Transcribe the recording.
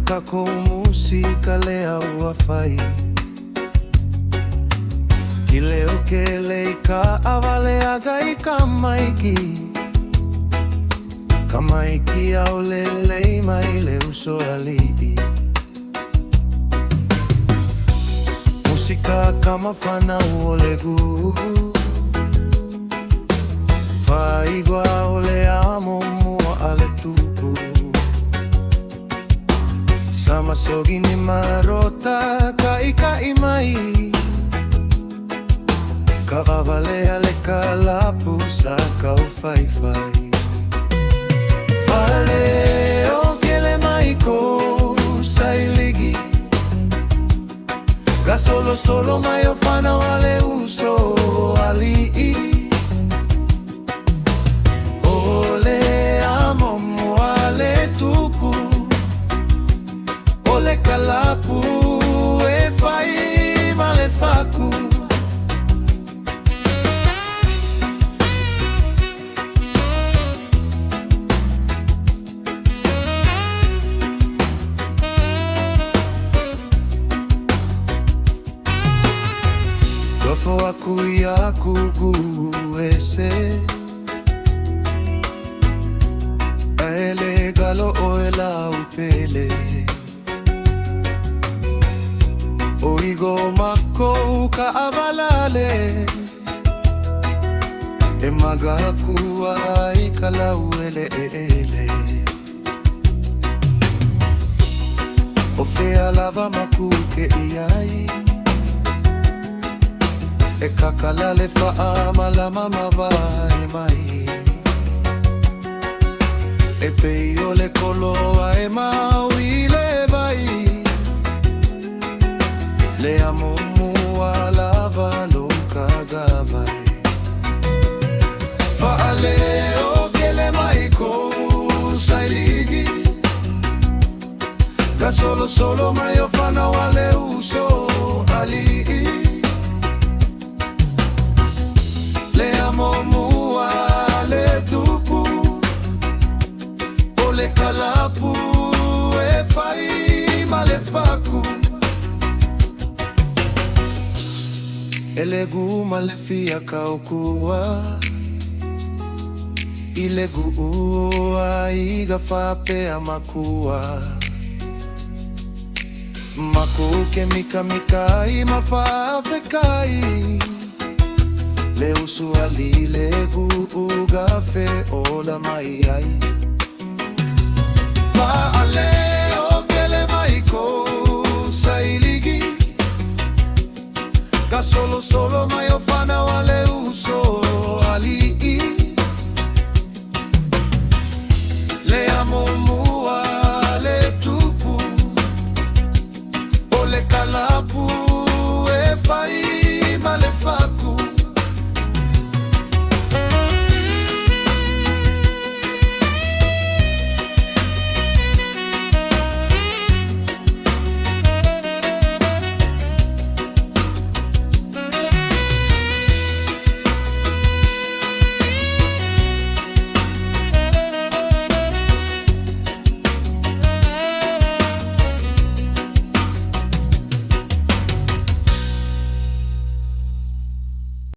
kako musika lea uafai. Kileo kele ka avale agai kamaiki. Kamaiki au lelei mai le uso alii. Musika kama fana uolegu. Faigua ole amo mua ale tupu. Sama sogi ni marota kai mai. Ka avale ale kalapu sa kau fai fai. Fale o kele mai ko sai ligi. Ga solo mai o fana wale uso alii. Ole kalapu e fai male faku. Tofo aku ya kugu ese. Aele galo oela upele. Oigo mako ka avalale. E magaku ai kalau ele ele. O fea lava maku ke iai. E kakalale faa malama mawai mai. E peio le koloa e maui le vai. Le amo mua lava lo kagavai. Faale o kele mai ko sai ligi. Ga solo mai o fana wale uso alii. Le amo mua le tupu. O le kalapu e fai male faku. Ele guma le fia kaukua. Ile gua iga fapea makua. Maku ke mika i mafafekai. Le usu ali le gu gafe ola mai ai.